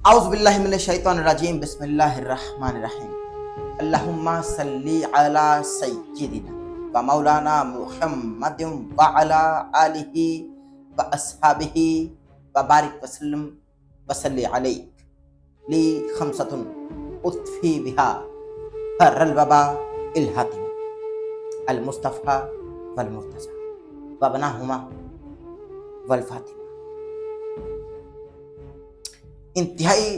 اعوذ باللہ من الشیطان الرجیم بسم اللہ الرحمن الرحیم اللہم صلی علی سیدنا و مولانا محمد وعلی آلہ و اصحابہ و بارک وسلم وصلی علیہ لی خمسۃ اطفی بہا فر الوبا الحاتم المصطفیٰ والمرتضیٰ وابناہما والفاطمہ۔ انتہائی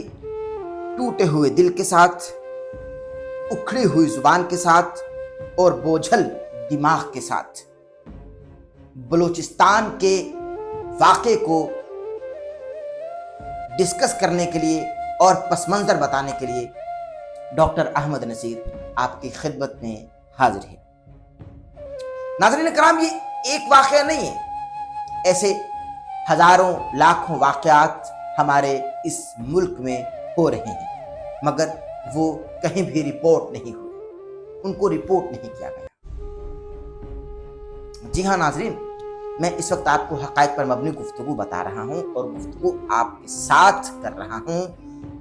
ٹوٹے ہوئے دل کے ساتھ، اکھڑی ہوئی زبان کے ساتھ اور بوجھل دماغ کے ساتھ بلوچستان کے واقعے کو ڈسکس کرنے کے لیے اور پس منظر بتانے کے لیے ڈاکٹر احمد نصیر آپ کی خدمت میں حاضر ہے۔ ناظرین کرام، یہ ایک واقعہ نہیں ہے، ایسے ہزاروں لاکھوں واقعات ہمارے اس ملک میں ہو رہے ہیں، مگر وہ کہیں بھی رپورٹ نہیں ہوئے، ان کو رپورٹ نہیں کیا گیا۔ جی ہاں ناظرین، میں اس وقت آپ کو حقائق پر مبنی گفتگو بتا رہا ہوں اور گفتگو آپ کے ساتھ کر رہا ہوں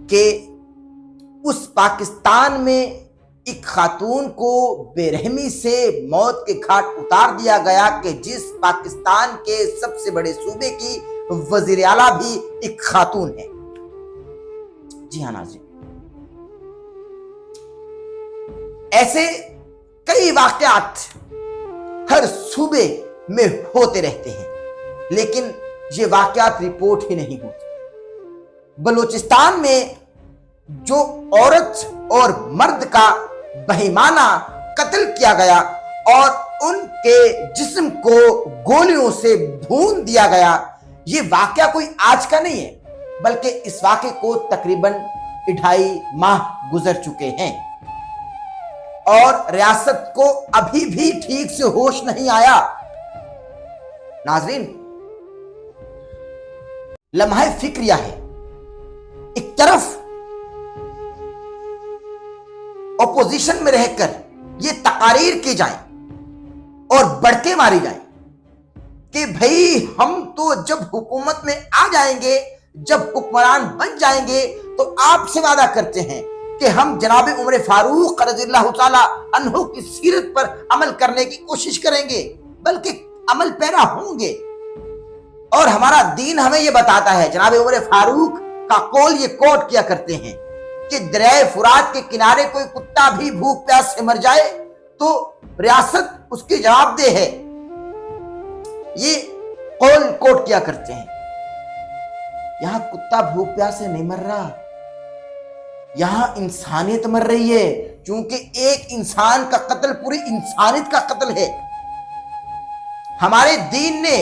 کہ اس پاکستان میں ایک خاتون کو بے رحمی سے موت کے گھاٹ اتار دیا گیا کہ جس پاکستان کے سب سے بڑے صوبے کی وزیر اعلیٰ بھی ایک خاتون ہے۔ جی ہاں ناظرین، ایسے کئی واقعات ہر صوبے میں ہوتے رہتے ہیں، لیکن یہ واقعات رپورٹ ہی نہیں ہوتے۔ بلوچستان میں جو عورت اور مرد کا بہیمانہ قتل کیا گیا اور ان کے جسم کو گولیوں سے بھون دیا گیا، یہ واقعہ کوئی آج کا نہیں ہے، بلکہ اس واقعے کو تقریباً 2.5 ماہ گزر چکے ہیں اور ریاست کو ابھی بھی ٹھیک سے ہوش نہیں آیا۔ ناظرین، لمحہ فکریہ ہے، ایک طرف اپوزیشن میں رہ کر یہ تقاریر کی جائیں اور بڑکے ماری جائیں کہ بھئی ہم تو جب حکومت میں آ جائیں گے، جب حکمران بن جائیں گے تو آپ سے وعدہ کرتے ہیں کہ ہم جناب عمر فاروق رضی اللہ تعالی عنہ کی سیرت پر عمل کرنے کی کوشش کریں گے، بلکہ عمل پیرا ہوں گے۔ اور ہمارا دین ہمیں یہ بتاتا ہے، جناب عمر فاروق کا قول یہ کوٹ کیا کرتے ہیں کہ دریائے فرات کے کنارے کوئی کتا بھی بھوک پیاس سے مر جائے تو ریاست اس کی جواب دہ ہے، یہ قول کوٹ کیا کرتے ہیں۔ یہاں کتا بھوک پیاس سے نہیں مر رہا، یہاں انسانیت مر رہی ہے، چونکہ ایک انسان کا قتل پوری انسانیت کا قتل ہے۔ ہمارے دین نے،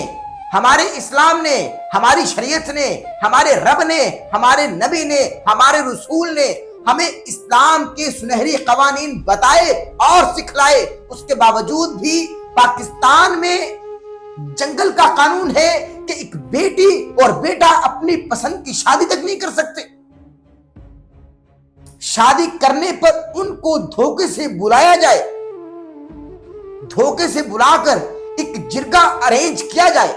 ہمارے اسلام نے، ہماری شریعت نے، ہمارے رب نے، ہمارے نبی نے، ہمارے رسول نے ہمیں اسلام کے سنہری قوانین بتائے اور سکھلائے، اس کے باوجود بھی پاکستان میں جنگل کا قانون ہے کہ ایک بیٹی اور بیٹا اپنی پسند کی شادی تک نہیں کر سکتے۔ شادی کرنے پر ان کو دھوکے سے بلایا جائے، دھوکے سے بلا کر ایک جرگہ ارینج کیا جائے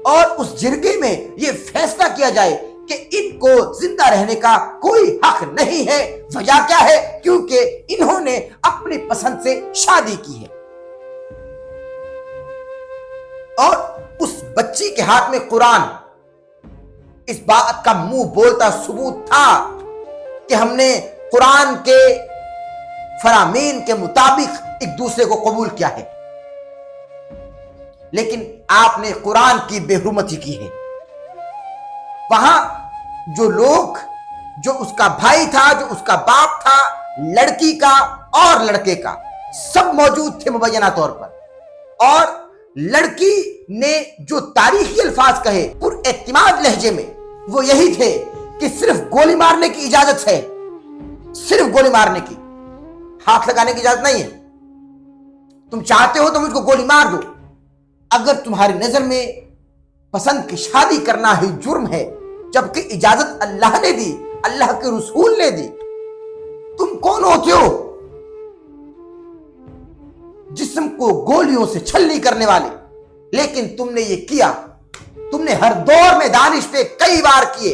اور اس جرگے میں یہ فیصلہ کیا جائے کہ ان کو زندہ رہنے کا کوئی حق نہیں ہے۔ وجہ کیا ہے؟ کیونکہ انہوں نے اپنی پسند سے شادی کی ہے۔ اور اس بچی کے ہاتھ میں قرآن، اس بات کا منہ بولتا ثبوت تھا کہ ہم نے قرآن کے فرامین کے مطابق ایک دوسرے کو قبول کیا ہے، لیکن آپ نے قرآن کی بے حرمتی کی ہے۔ وہاں جو لوگ، جو اس کا بھائی تھا، جو اس کا باپ تھا، لڑکی کا اور لڑکے کا، سب موجود تھے مبینہ طور پر، اور لڑکی نے جو تاریخی الفاظ کہے پر اعتماد لہجے میں، وہ یہی تھے کہ صرف گولی مارنے کی اجازت ہے، صرف گولی مارنے کی، ہاتھ لگانے کی اجازت نہیں ہے۔ تم چاہتے ہو تو مجھ کو گولی مار دو، اگر تمہاری نظر میں پسند کی شادی کرنا ہی جرم ہے، جبکہ اجازت اللہ نے دی، اللہ کے رسول نے دی، تم کون ہوتے ہو جسم کو گولیوں سے چھلنی کرنے والے؟ لیکن تم نے یہ کیا، تم نے ہر دور میں دانش پہ کئی بار کیے،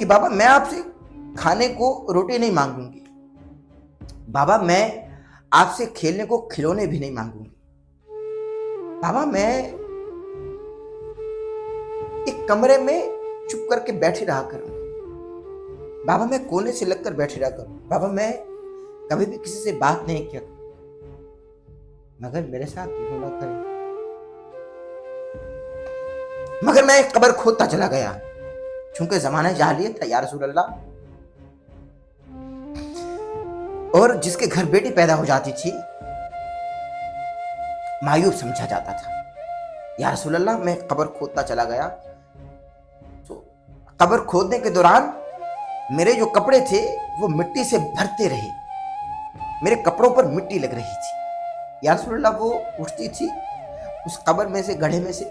کہ بابا میں آپ سے کھانے کو روٹی نہیں مانگوں گی، بابا میں آپ سے کھیلنے کو کھلونے بھی نہیں مانگوں گی، بابا میں ایک کمرے میں چپ کر کے بیٹھی رہا کروں، بابا میں کونے سے لگ کر بیٹھی رہا کروں، بابا میں کبھی بھی کسی سے بات نہیں کیا کروں، مگر میرے ساتھ یوں نہ کرے۔ مگر میں ایک قبر کھودتا چلا گیا، چونکہ زمانہ جاہلیت تھا یا رسول اللہ، اور جس کے گھر بیٹی پیدا ہو جاتی تھی معیوب سمجھا جاتا تھا۔ یا رسول اللہ میں قبر کھودتا چلا گیا، تو قبر کھودنے کے دوران میرے جو کپڑے تھے وہ مٹی سے بھرتے رہے، میرے کپڑوں پر مٹی لگ رہی تھی۔ یا رسول اللہ وہ اٹھتی تھی اس قبر میں سے، گڑھے میں سے،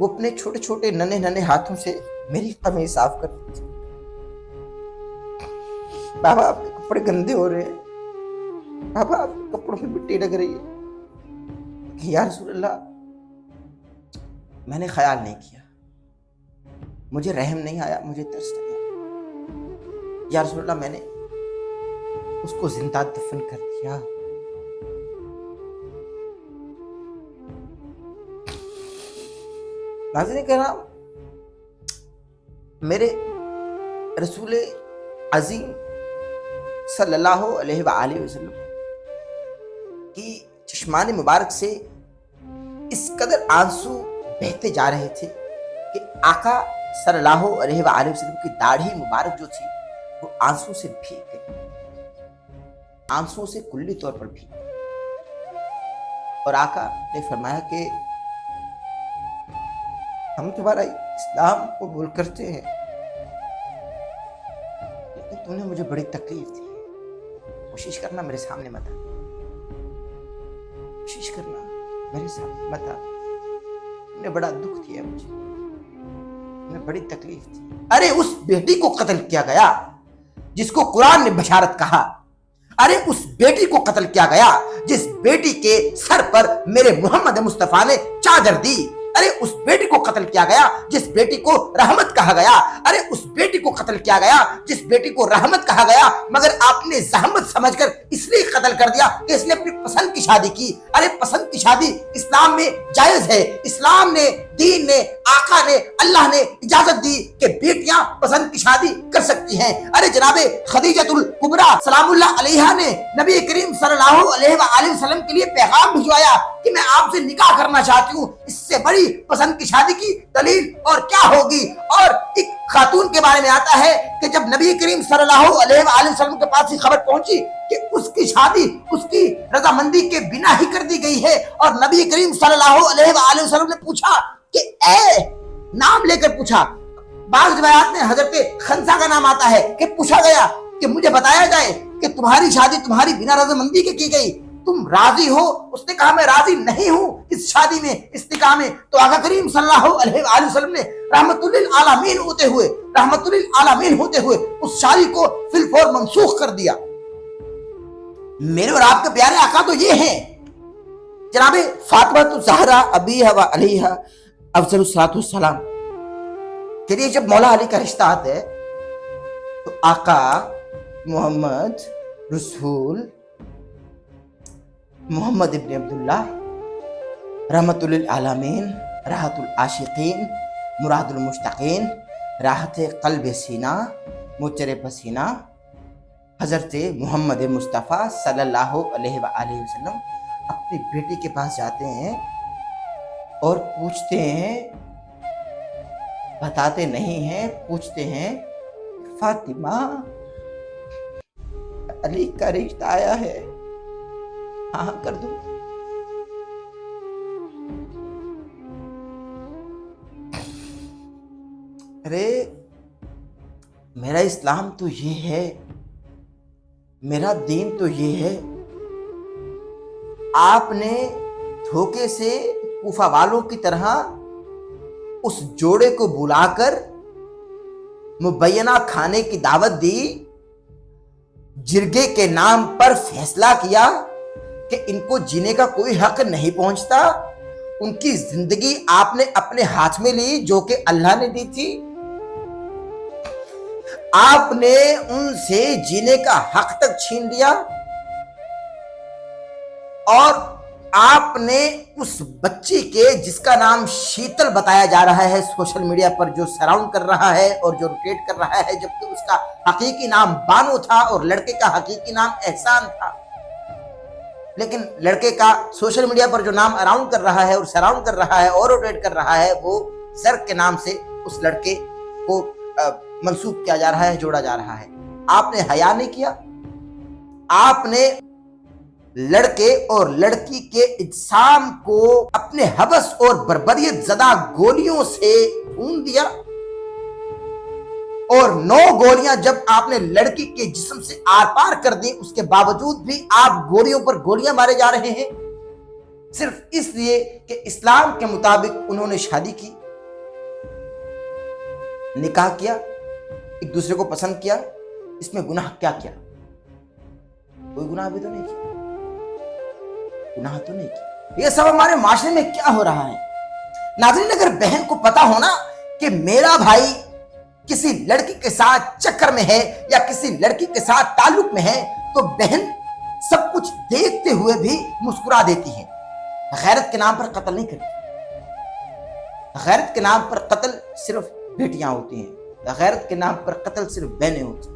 وہ اپنے چھوٹے چھوٹے ننھے ننھے ہاتھوں سے میری قمیض صاف کرتی تھی۔ بابا آپ کے کپڑے گندے ہو رہے ہیں، بابا آپ کے کپڑوں میں مٹی لگ رہی ہے۔ کہ یا رسول اللہ میں نے خیال نہیں کیا، مجھے رحم نہیں آیا، مجھے ترس نہیں آیا، یا رسول اللہ میں نے اس کو زندہ دفن کر دیا۔ ناظرین کرام، میرے رسول عظیم صلی اللہ علیہ وآلہ وسلم کی چشمان مبارک سے اس قدر آنسو بہتے جا رہے تھے کہ آقا صلی اللہ علیہ وآلہ وسلم کی داڑھی مبارک جو تھی وہ آنسو سے بھیگ گئی، آنسو سے کلی طور پر بھیگ گئی۔ اور آقا نے فرمایا کہ ہم تمہارا اسلام قبول کرتے ہیں، لیکن تم نے مجھے بڑی تکلیف دی، کوشش کرنا میرے سامنے مت آ، کوشش کرنا میرے سامنے مت آ، تم نے بڑا دکھ دیا مجھے، تم نے بڑی تکلیف دی۔ ارے اس بیٹی کو قتل کیا گیا جس کو قرآن نے بشارت کہا، ارے اس بیٹی کو قتل کیا گیا جس بیٹی کے سر پر میرے محمد مصطفیٰ نے چادر دی، ارے اس بیٹی کو قتل کیا گیا جس بیٹی کو رحمت کہا گیا، ارے اس بیٹی کو قتل کیا گیا جس بیٹی کو رحمت کہا گیا، مگر آپ نے زحمت سمجھ کر اس لیے قتل کر دیا کہ اس نے اپنی پسند کی شادی کی۔ ارے پسند کی شادی اسلام میں جائز ہے، اسلام نے، دین نے، آقا نے، اللہ نے اجازت دی کہ بیٹیاں پسند کی شادی کر سکتی ہیں۔ ارے جناب خدیجۃ الکبریٰ سلام اللہ علیہا نے نبی کریم صلی اللہ علیہ وآلہ وسلم کے لیے پیغام بھجوایا کہ میں آپ سے نکاح کرنا چاہتی ہوں، اس سے بڑی پسند کی شادی کی دلیل اور کیا ہوگی۔ اور ایک خاتون کے بارے میں آتا ہے کہ جب نبی کریم صلی اللہ علیہ وآلہ وسلم کے پاس یہ خبر پہنچی کہ اس کی شادی اس کی رضامندی کے بنا ہی کر دی گئی ہے، اور نبی کریم صلی اللہ علیہ وآلہ وسلم نے پوچھا کہ اے، نام لے کر پوچھا، بعض روایات میں حضرت خنسا کا نام آتا ہے کہ پوچھا گیا کہ مجھے بتایا جائے کہ تمہاری شادی تمہاری بنا رضامندی کے کی گئی، تم راضی ہو؟ اس نے کہا میں راضی نہیں ہوں اس شادی میں، اس نکاح میں۔ تو آقا کریم صلی اللہ علیہ وآلہ وسلم نے رحمت للعالمین ہوتے ہوئے اس شادی کو فی الفور منسوخ کر دیا۔ میرے اور آپ کے پیارے آقا تو یہ ہیں جناب فاطمہ الزہرا ابیہا و علیہا افضل الصلاۃ والسلام کے لیے جب مولا علی کا رشتہ آتا ہے تو آقا محمد رسول محمد ابن عبداللہ رحمت للعالمین، راحت العاشقین، مراد المشتاقین، راحت قلب سینہ، مچر پسینہ، حضرت محمد مصطفیٰ صلی اللہ علیہ وآلہ وسلم اپنی بیٹی کے پاس جاتے ہیں اور پوچھتے ہیں، بتاتے نہیں ہیں، پوچھتے ہیں فاطمہ علی کا رشتہ آیا ہے؟ ہاں کر دو۔ ارے میرا اسلام تو یہ ہے، میرا دین تو یہ ہے، آپ نے دھوکے سے کوفہ والوں کی طرح اس جوڑے کو بلا کر مبینہ کھانے کی دعوت دی، جرگے کے نام پر فیصلہ کیا کہ ان کو جینے کا کوئی حق نہیں پہنچتا، ان کی زندگی آپ نے اپنے ہاتھ میں لی جو کہ اللہ نے دی تھی۔ آپ نے ان سے جینے کا حق تک چھین لیا، اور آپ نے اس بچی کے جس کا نام شیتل بتایا جا رہا ہے سوشل میڈیا پر، جو سراؤنڈ کر رہا ہے اور جو روٹیٹ کر رہا ہے، جبکہ اس کا حقیقی نام بانو تھا اور لڑکے کا حقیقی نام احسان تھا، لیکن لڑکے کا سوشل میڈیا پر جو نام اراؤنڈ کر رہا ہے اور سراؤنڈ کر رہا ہے اور روٹیٹ کر رہا ہے، وہ زرق کے نام سے اس لڑکے کو منسوب کیا جا رہا ہے، جوڑا جا رہا ہے۔ آپ نے حیا نہیں کیا، آپ نے لڑکے اور لڑکی کے اجسام کو اپنے حوث اور بربریت زدہ گولیوں سے بھون دیا، اور 9 گولیاں جب آپ نے لڑکی کے جسم سے آر پار کر دی، اس کے باوجود بھی آپ گولیوں پر گولیاں مارے جا رہے ہیں، صرف اس لیے کہ اسلام کے مطابق انہوں نے شادی کی، نکاح کیا، ایک دوسرے کو پسند کیا۔ اس میں گناہ کیا کیا؟ کوئی گناہ بھی تو نہیں کیا، گناہ تو نہیں کیا۔ یہ سب ہمارے معاشرے میں کیا ہو رہا ہے؟ ناظرین، اگر بہن کو پتا ہونا کہ میرا بھائی کسی لڑکی کے ساتھ چکر میں ہے یا کسی لڑکی کے ساتھ تعلق میں ہے، تو بہن سب کچھ دیکھتے ہوئے بھی مسکرا دیتی ہے، غیرت کے نام پر قتل نہیں کرتی۔ غیرت کے نام پر قتل صرف بیٹیاں ہوتی ہیں، غیرت کے نام پر قتل صرف بہنیں ہوتی ہیں۔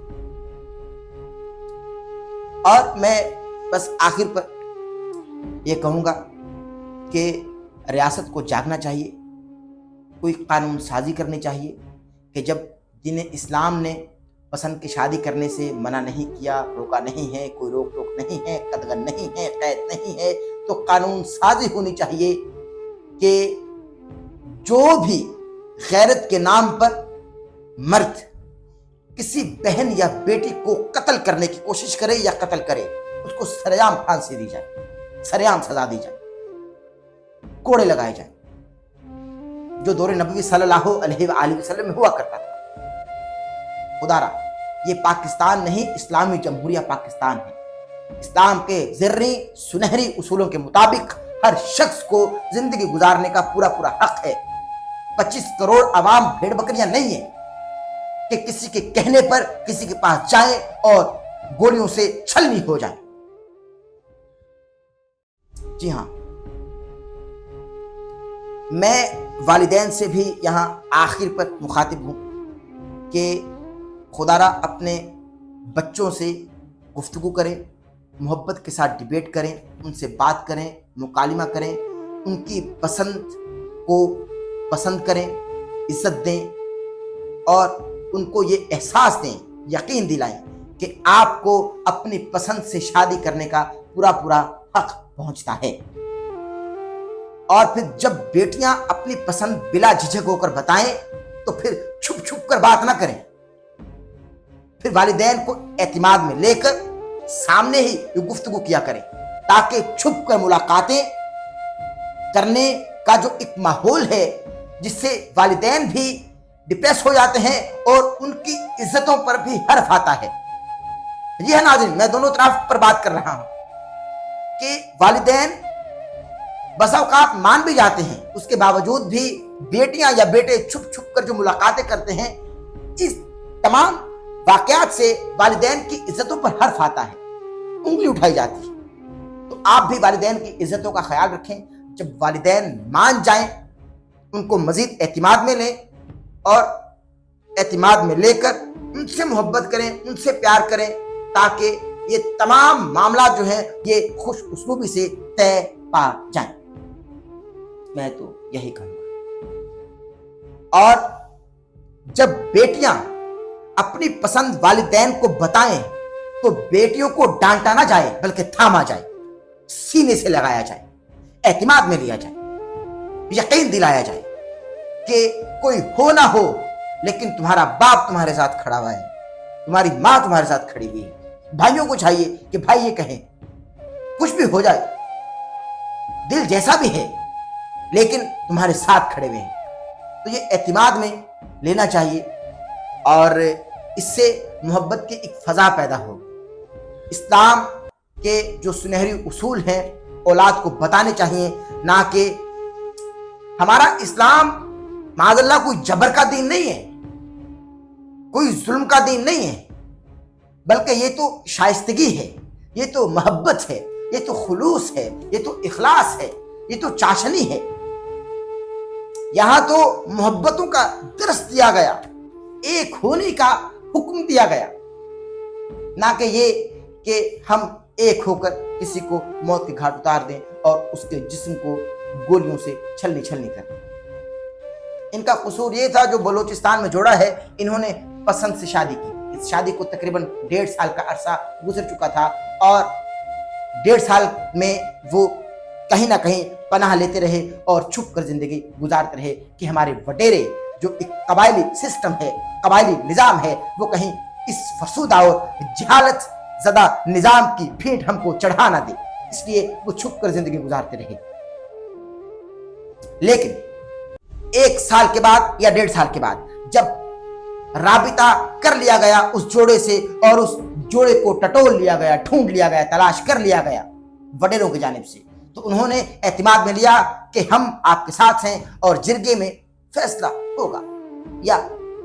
اور میں بس آخر پر یہ کہوں گا کہ ریاست کو جاگنا چاہیے، کوئی قانون سازی کرنی چاہیے کہ جب دین اسلام نے پسند کی شادی کرنے سے منع نہیں کیا، روکا نہیں ہے، کوئی روک ٹوک نہیں ہے، قدغن نہیں ہے، قید نہیں ہے، تو قانون سازی ہونی چاہیے کہ جو بھی غیرت کے نام پر مرد کسی بہن یا بیٹی کو قتل کرنے کی کوشش کرے یا قتل کرے، اس کو سرعام پھانسی دی جائے، سرعام سزا دی جائے، کوڑے لگائے جائیں، جو دور نبوی صلی اللہ علیہ وآلہ وسلم میں ہوا کرتا تھا۔ خدا را، یہ پاکستان نہیں، اسلامی جمہوریہ پاکستان ہے۔ اسلام کے زرعی سنہری اصولوں کے مطابق ہر شخص کو زندگی گزارنے کا پورا حق ہے۔ 25 کروڑ عوام بھیڑ بکریاں نہیں ہیں کہ کسی کے کہنے پر کسی کے پاس جائیں اور گولیوں سے چھلنی ہو جائیں۔ جی ہاں، میں والدین سے بھی یہاں آخر پر مخاطب ہوں کہ خدا را اپنے بچوں سے گفتگو کریں، محبت کے ساتھ ڈیبیٹ کریں، ان سے بات کریں، مکالمہ کریں، ان کی پسند کو پسند کریں، عزت دیں، اور ان کو یہ احساس دیں، یقین دلائیں کہ آپ کو اپنی پسند سے شادی کرنے کا پورا حق پہنچتا ہے۔ اور پھر جب بیٹیاں اپنی پسند بلا جھجک ہو کر بتائیں تو پھر چھپ کر بات نہ کریں، پھر والدین کو اعتماد میں لے کر سامنے ہی یہ گفتگو کیا کریں، تاکہ چھپ کر ملاقاتیں کرنے کا جو ایک ماحول ہے جس سے والدین بھی ڈپریس ہو جاتے ہیں اور ان کی عزتوں پر بھی حرف آتا ہے۔ یہ ہے ناظرین، میں دونوں طرف پر بات کر رہا ہوں کہ والدین بسا اوقات مان بھی جاتے ہیں، اس کے باوجود بھی بیٹیاں یا بیٹے چھپ کر جو ملاقاتیں کرتے ہیں، اس تمام واقعات سے والدین کی عزتوں پر حرف آتا ہے، انگلی اٹھائی جاتی ہے۔ تو آپ بھی والدین کی عزتوں کا خیال رکھیں، جب والدین مان جائیں ان کو مزید اعتماد میں لیں، اور اعتماد میں لے کر ان سے محبت کریں، ان سے پیار کریں، تاکہ یہ تمام معاملات جو ہیں یہ خوش اسلوبی سے طے پا جائیں۔ میں تو یہی کہوں گا۔ اور جب بیٹیاں اپنی پسند والدین کو بتائیں تو بیٹیوں کو ڈانٹا نہ جائے بلکہ تھاما جائے، سینے سے لگایا جائے، اعتماد میں لیا جائے، یقین دلایا جائے کہ کوئی ہو نہ ہو لیکن تمہارا باپ تمہارے ساتھ کھڑا ہوا ہے، تمہاری ماں تمہارے ساتھ کھڑی ہوئی ہے۔ بھائیوں کو چاہیے کہ بھائی یہ کہیں، کچھ بھی ہو جائے، دل جیسا بھی ہے لیکن تمہارے ساتھ کھڑے ہوئے ہیں۔ تو یہ اعتماد میں لینا چاہیے، اور اس سے محبت کی ایک فضا پیدا ہو۔ اسلام کے جو سنہری اصول ہیں اولاد کو بتانے چاہیے، نہ کہ ہمارا اسلام معاذ اللہ کوئی جبر کا دین نہیں ہے۔ کوئی ظلم کا دین نہیں ہے، بلکہ یہ تو شائستگی ہے، یہ تو محبت ہے، یہ تو خلوص ہے، یہ تو اخلاص ہے، یہ تو چاشنی ہے۔ یہاں تو محبتوں کا درس دیا گیا، ایک ہونے کا حکم دیا گیا، نہ کہ یہ کہ ہم ایک ہو کر کسی کو موت کے گھاٹ اتار دیں اور اس کے جسم کو گولیوں سے چھلنی کر دیں۔ ان کا قصور یہ تھا، جو بلوچستان میں جوڑا ہے، انہوں نے پسند سے شادی کی۔ اس شادی کو تقریباً 1.5 سال کا عرصہ گزر چکا تھا، اور 1.5 سال میں وہ کہیں نہ کہیں پناہ لیتے رہے اور چھپ کر زندگی گزارتے رہے کہ ہمارے وڈیرے جو ایک قبائلی سسٹم ہے، قبائلی نظام ہے، وہ کہیں اس فرسودہ اور جہالت زدہ نظام کی بھیٹ ہم کو چڑھا نہ دے، اس لیے وہ چھپ کر زندگی گزارتے رہے۔ لیکن 1 سال کے بعد یا 1.5 سال کے بعد جب رابطہ کر لیا گیا اس جوڑے سے، اور اس جوڑے کو ٹٹول لیا گیا، ڈھونڈ لیا گیا، تلاش کر لیا گیا وڈیروں کی جانب سے، تو انہوں نے اعتماد میں لیا کہ ہم آپ کے ساتھ ہیں اور جرگے میں فیصلہ ہوگا، یا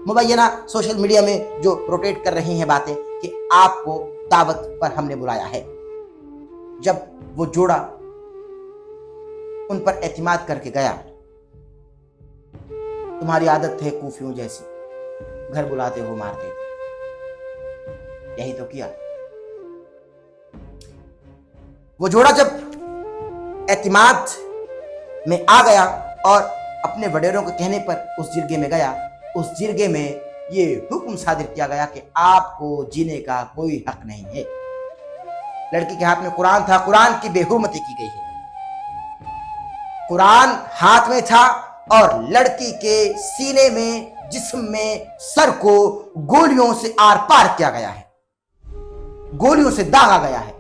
مبینہ سوشل میڈیا میں جو روٹیٹ کر رہی ہیں باتیں کہ آپ کو دعوت پر ہم نے بلایا ہے۔ جب وہ جوڑا ان پر اعتماد کر کے گیا، تمہاری عادت ہے کوفیوں جیسی، گھر بلاتے ہو مارتے تھے، یہی تو کیا۔ وہ جوڑا جب اعتماد میں آ گیا اور اپنے وڈیروں کے کہنے پر اس جرگے میں گیا، اس جرگے میں یہ حکم صادر کیا گیا کہ آپ کو جینے کا کوئی حق نہیں ہے۔ لڑکی کے ہاتھ میں قرآن تھا، قرآن کی بے حرمتی کی گئی ہے۔ قرآن ہاتھ میں تھا اور لڑکی کے سینے میں، جسم میں، سر کو گولیوں سے آر پار کیا گیا ہے، گولیوں سے داغا گیا ہے،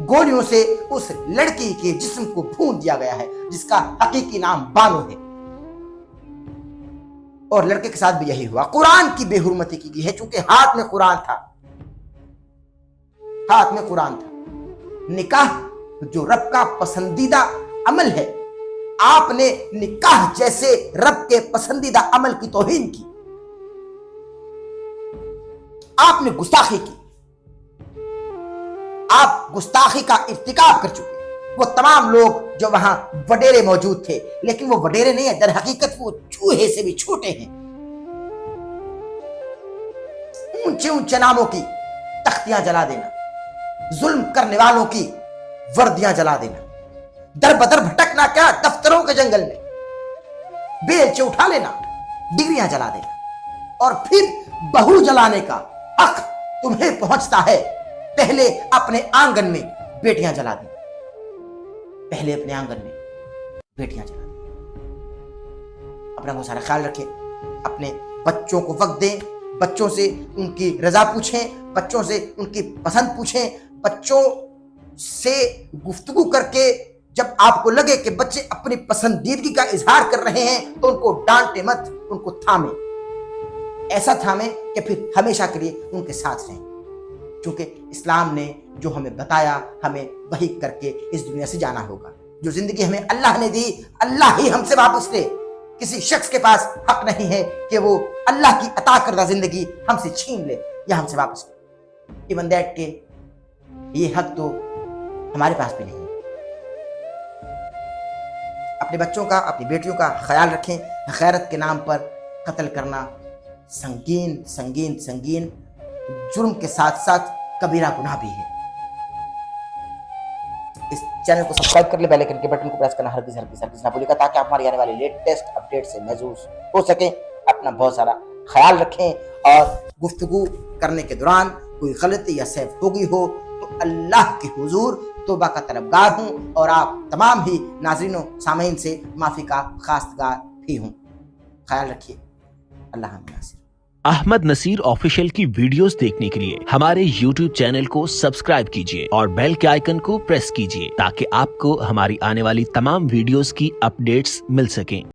گولیوں سے اس لڑکی کے جسم کو بھون دیا گیا ہے، جس کا حقیقی نام بانو ہے۔ اور لڑکے کے ساتھ بھی یہی ہوا، قرآن کی بے حرمتی کی گئی ہے، چونکہ ہاتھ میں قرآن تھا، ہاتھ میں قرآن تھا۔ نکاح جو رب کا پسندیدہ عمل ہے، آپ نے نکاح جیسے رب کے پسندیدہ عمل کی توہین کی، آپ نے گستاخی کی، آپ گستاخی کا ارتکاب کر چکے۔ وہ تمام لوگ جو وہاں وڈیرے موجود تھے، لیکن وہ وڈیرے نہیں ہیں، در حقیقت وہ چوہے سے بھی چھوٹے ہیں، اونچے اونچے ناموں کی تختیاں جلا دینا، ظلم کرنے والوں کی وردیاں جلا دینا، در بدر بھٹکنا، کیا دفتروں کے جنگل میں بیلچے اٹھا لینا، ڈگریاں جلا دینا، اور پھر بہو جلانے کا حق تمہیں پہنچتا ہے۔ پہلے اپنے آنگن میں بیٹیاں جلا دیں، پہلے اپنے آنگن میں بیٹیاں جلا دیں۔ اپنا بہت سارا خیال رکھیں، اپنے بچوں کو وقت دیں، بچوں سے ان کی رضا پوچھیں، بچوں سے ان کی پسند پوچھیں، بچوں سے گفتگو کر کے جب آپ کو لگے کہ بچے اپنی پسندیدگی کا اظہار کر رہے ہیں تو ان کو ڈانٹے مت، ان کو تھامیں، ایسا تھامیں کہ پھر ہمیشہ کے لیے ان کے ساتھ رہیں، کیونکہ اسلام نے جو ہمیں بتایا، ہمیں وہی کر کے اس دنیا سے جانا ہوگا۔ جو زندگی ہمیں اللہ نے دی، اللہ ہی ہم سے واپس لے، کسی شخص کے پاس حق نہیں ہے کہ وہ اللہ کی عطا کردہ زندگی ہم سے چھین لے یا ہم سے واپس لے، ایون دیٹ کہ یہ حق تو ہمارے پاس بھی نہیں ہے۔ اپنے بچوں کا، اپنی بیٹیوں کا خیال رکھیں۔ غیرت کے نام پر قتل کرنا سنگین سنگین سنگین جرم کے ساتھ ساتھ کبیرہ گناہ بھی ہے۔ اس چینل کو سبسکرائب کر لیں، بیل آئکن کے بٹن کو پریس کرنا ہرگز نہ بھولیے گا، تاکہ آپ ہماری آنے والی لیٹسٹ اپڈیٹ سے محظوظ ہو سکیں۔ اپنا بہت سارا خیال رکھیں، اور گفتگو کرنے کے دوران کوئی غلطی یا سہو ہو گئی ہو تو اللہ کے حضور توبہ کا طلبگار ہوں، اور آپ تمام ہی ناظرین و سامعین سے معافی کا خواستگار بھی ہوں۔ خیال رکھیے، اللہ حافظ۔ احمد نصیر آفیشیل کی ویڈیوز دیکھنے کے لیے ہمارے YouTube چینل کو سبسکرائب کیجیے اور بیل کے آئیکن کو پریس کیجیے، تاکہ آپ کو ہماری آنے والی تمام ویڈیوز کی اپڈیٹس مل سکیں۔